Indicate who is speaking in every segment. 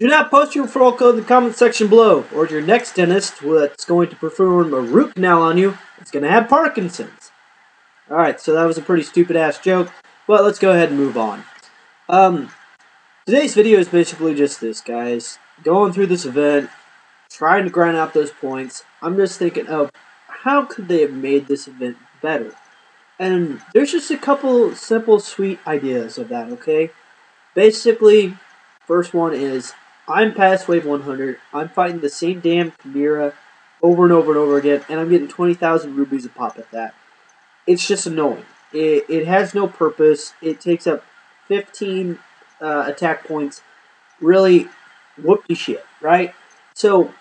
Speaker 1: Do not post your referral code in the comment section below, or your next dentist that's going to perform a root canal on you is going to have Parkinson's. Alright, so that was a pretty stupid-ass joke, but let's go ahead and move on. Today's video is basically just this, guys. Going through this event, trying to grind out those points. I'm just thinking of how could they have made this event better? And there's just a couple simple, sweet ideas of that, okay? Basically, first one is, I'm past wave 100, I'm fighting the same damn Chimera over and over and over again, and I'm getting 20,000 rubies a pop at that. It's just annoying. It has no purpose. It takes up 15 attack points. Really, whoopty shit, right? So,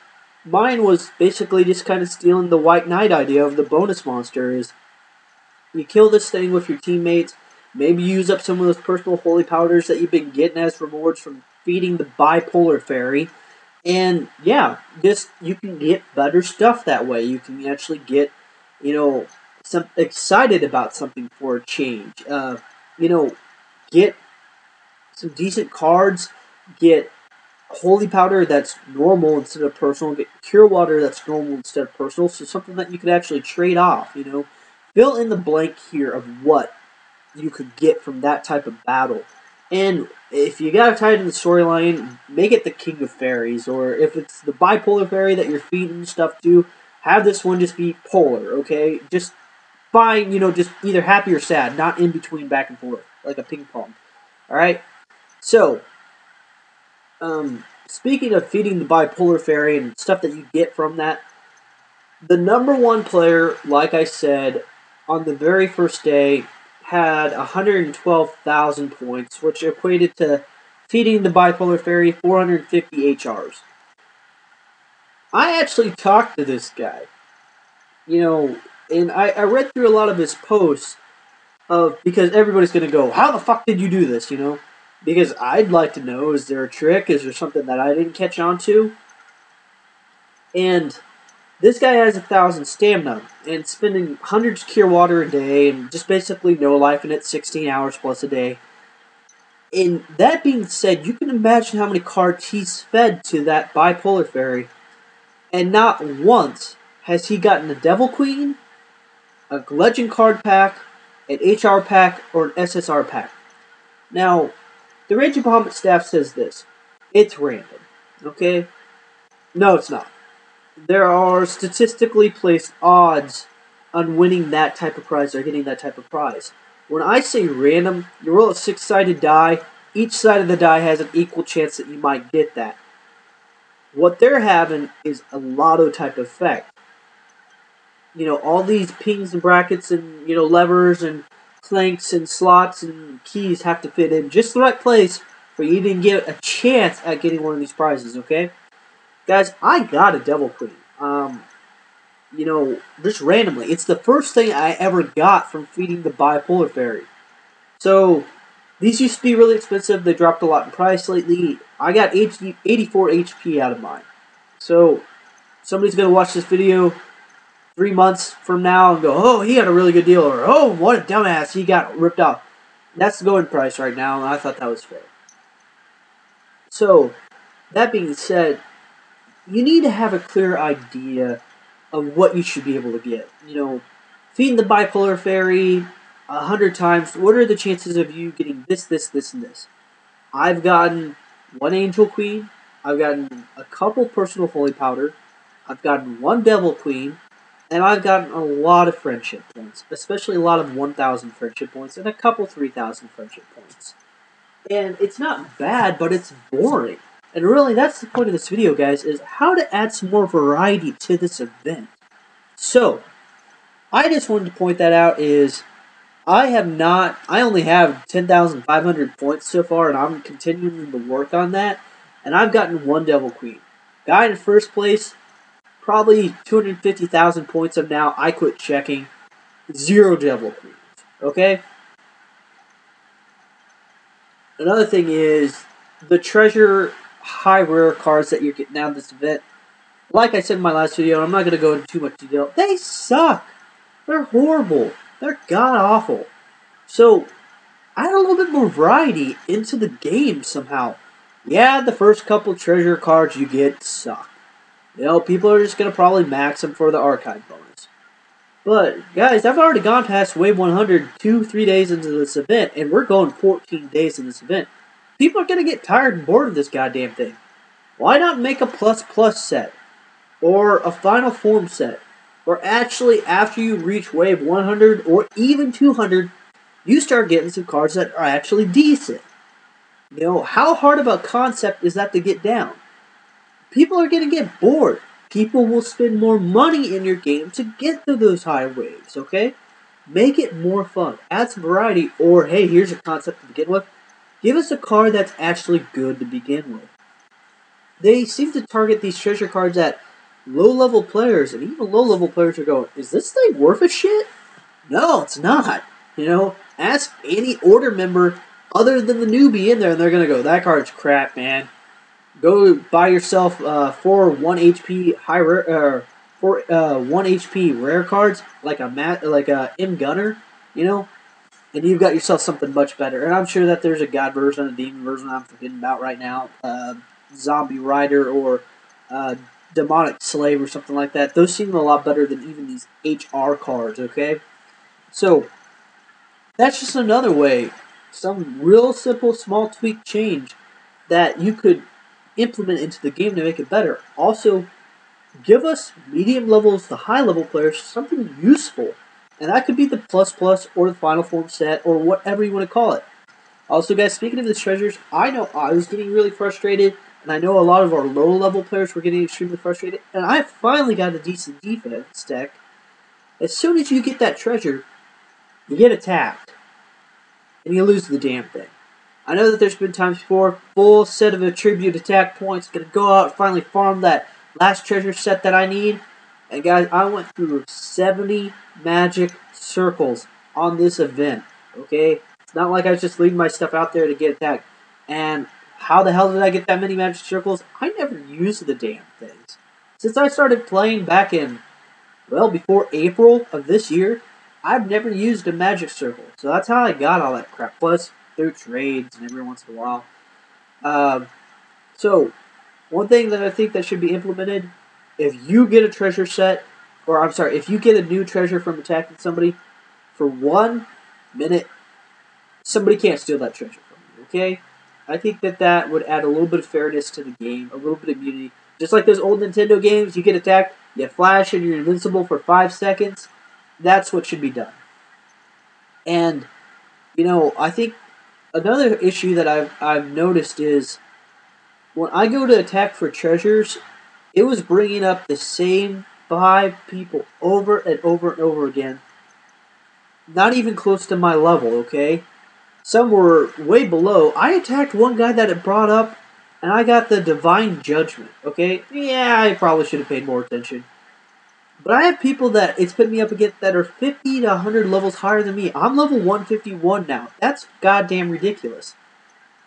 Speaker 1: mine was basically just kind of stealing the White Knight idea of the bonus monster is, you kill this thing with your teammates, maybe use up some of those personal holy powders that you've been getting as rewards from feeding the bipolar fairy, and yeah, just you can get better stuff that way. You can actually get, some excited about something for a change. Get some decent cards, get holy powder that's normal instead of personal, get cure water that's normal instead of personal, so something that you could actually trade off, Fill in the blank here of what you could get from that type of battle. And if you gotta tie it in the storyline, make it the King of Fairies, or if it's the bipolar fairy that you're feeding stuff to, have this one just be polar, okay? Just fine, just either happy or sad, not in between back and forth, like a ping pong. Alright? So, speaking of feeding the bipolar fairy and stuff that you get from that, the number one player, like I said, on the very first day, had 112,000 points, which equated to feeding the bipolar fairy 450 HRs. I actually talked to this guy, and I read through a lot of his posts because everybody's going to go, how the fuck did you do this, Because I'd like to know, is there a trick? Is there something that I didn't catch on to? And this guy has 1,000 stamina, and spending hundreds of cure water a day, and just basically no life in it, 16 hours plus a day. And that being said, you can imagine how many cards he's fed to that bipolar fairy, and not once has he gotten a Devil Queen, a Legend card pack, an HR pack, or an SSR pack. Now, the Raging Bahamut staff says this, it's random, okay? No, it's not. There are statistically placed odds on winning that type of prize or getting that type of prize. When I say random, you roll a 6-sided die. Each side of the die has an equal chance that you might get that. What they're having is a lotto type effect. All these pings and brackets and, levers and clanks and slots and keys have to fit in just the right place for you to get a chance at getting one of these prizes, okay? Guys, I got a Devil Queen. Just randomly. It's the first thing I ever got from feeding the bipolar fairy. So, these used to be really expensive. They dropped a lot in price lately. I got 84 HP out of mine. So, somebody's going to watch this video 3 months from now and go, oh, he had a really good deal, or oh, what a dumbass, he got ripped off. That's the going price right now, and I thought that was fair. So, that being said, you need to have a clear idea of what you should be able to get. Feeding the bipolar fairy 100 times, what are the chances of you getting this, this, this, and this? I've gotten one Angel Queen, I've gotten a couple personal holy powder, I've gotten one Devil Queen, and I've gotten a lot of friendship points, especially a lot of 1,000 friendship points, and a couple 3,000 friendship points. And it's not bad, but it's boring. And really, that's the point of this video, guys, is how to add some more variety to this event. So, I just wanted to point that out is, I only have 10,500 points so far, and I'm continuing to work on that, and I've gotten one Devil Queen. Guy in first place, probably 250,000 points of now, I quit checking, 0 Devil Queens, okay? Another thing is, the treasure high rare cards that you're getting out of this event, like I said in my last video, I'm not going to go into too much detail, they suck. They're horrible. They're god-awful. So, add a little bit more variety into the game somehow. Yeah, the first couple treasure cards you get suck. People are just gonna probably max them for the archive bonus. But guys, I've already gone past wave 100 3 days into this event, and we're going 14 days in this event. People are gonna get tired and bored of this goddamn thing. Why not make a plus plus set? Or a final form set? Or actually, after you reach wave 100 or even 200, you start getting some cards that are actually decent. How hard of a concept is that to get down? People are going to get bored. People will spend more money in your game to get to those high waves, okay? Make it more fun. Add some variety, or hey, here's a concept to begin with. Give us a card that's actually good to begin with. They seem to target these treasure cards at low-level players, and even low-level players are going, is this thing worth a shit? No, it's not. Ask any order member other than the newbie in there, and they're going to go, that card's crap, man. Go buy yourself 1 HP for 1 HP rare cards like a M Gunner, and you've got yourself something much better. And I'm sure that there's a god version, a demon version I'm forgetting about right now, Zombie Rider or Demonic Slave or something like that. Those seem a lot better than even these HR cards. Okay, so that's just another way, some real simple small tweak change that you could implement into the game to make it better. Also, give us medium levels to high level players something useful. And that could be the plus plus or the final form set or whatever you want to call it. Also, guys, speaking of the treasures, I know I was getting really frustrated, and I know a lot of our low level players were getting extremely frustrated, and I finally got a decent defense deck. As soon as you get that treasure, you get attacked, and you lose the damn thing. I know that there's been times before, full set of attribute attack points, gonna go out and finally farm that last treasure set that I need. And guys, I went through 70 magic circles on this event, okay? It's not like I was just leaving my stuff out there to get attacked. And how the hell did I get that many magic circles? I never used the damn things. Since I started playing back in, before April of this year, I've never used a magic circle. So that's how I got all that crap. Plus, through trades and every once in a while. So, one thing that I think that should be implemented, if you get a treasure set, or I'm sorry, if you get a new treasure from attacking somebody, for 1 minute, somebody can't steal that treasure from you, okay? I think that would add a little bit of fairness to the game, a little bit of unity. Just like those old Nintendo games, you get attacked, you flash, and you're invincible for 5 seconds. That's what should be done. And, I think another issue that I've noticed is when I go to attack for treasures, it was bringing up the same 5 people over and over and over again. Not even close to my level, okay? Some were way below. I attacked one guy that it brought up, and I got the Divine Judgment, okay? Yeah, I probably should have paid more attention. But I have people that it's put me up against that are 50 to 100 levels higher than me. I'm level 151 now. That's goddamn ridiculous.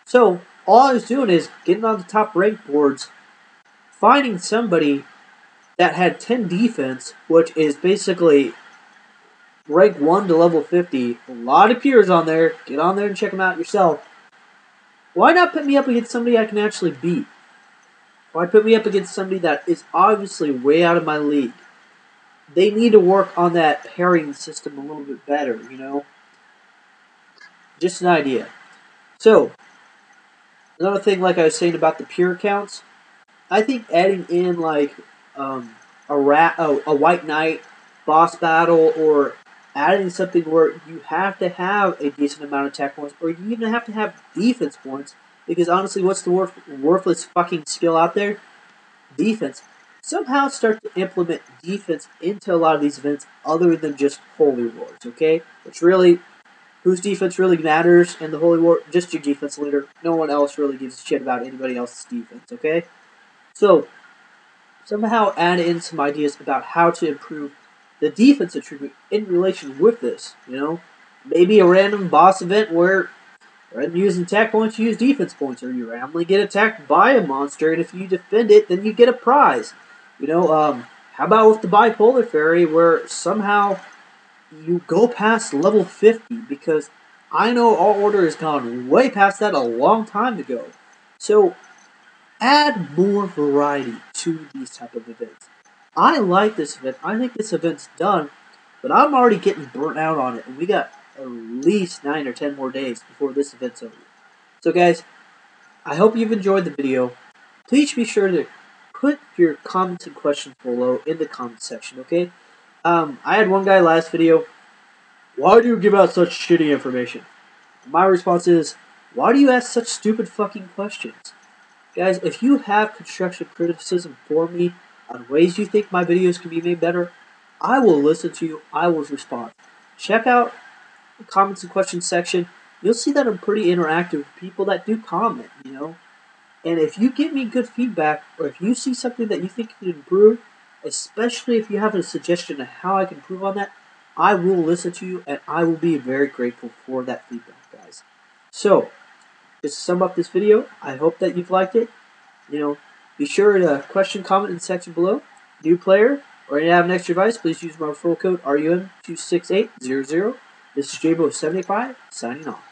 Speaker 1: So, all I was doing is getting on the top rank boards, finding somebody that had 10 defense, which is basically rank 1 to level 50. A lot of peers on there. Get on there and check them out yourself. Why not put me up against somebody I can actually beat? Why put me up against somebody that is obviously way out of my league? They need to work on that pairing system a little bit better, Just an idea. So, another thing, like I was saying about the peer accounts, I think adding in like a white knight boss battle, or adding something where you have to have a decent amount of attack points, or you even have to have defense points, because honestly, what's the worthless fucking skill out there? Defense. Somehow start to implement defense into a lot of these events other than just Holy Wars, okay? Which really, whose defense really matters in the Holy War? Just your defense leader. No one else really gives a shit about anybody else's defense, okay? So, somehow add in some ideas about how to improve the defense attribute in relation with this, Maybe a random boss event where rather than using attack points, you use defense points, or you randomly get attacked by a monster, and if you defend it, then you get a prize. How about with the Bipolar Fairy, where somehow you go past level 50, because I know All Order has gone way past that a long time ago. So, add more variety to these type of events. I like this event. I think this event's done, but I'm already getting burnt out on it, and we got at least 9 or 10 more days before this event's over. So guys, I hope you've enjoyed the video. Please be sure to put your comments and questions below in the comment section, okay? I had one guy last video, why do you give out such shitty information? My response is, why do you ask such stupid fucking questions? Guys, if you have constructive criticism for me on ways you think my videos can be made better, I will listen to you, I will respond. Check out the comments and questions section. You'll see that I'm pretty interactive with people that do comment, you know? And if you give me good feedback, or if you see something that you think can improve, especially if you have a suggestion of how I can improve on that, I will listen to you, and I will be very grateful for that feedback, guys. So, just to sum up this video, I hope that you've liked it. You know, be sure to question, comment in the section below. New player, or you have an extra device, please use my referral code RUM26800. This is jaybo785, signing off.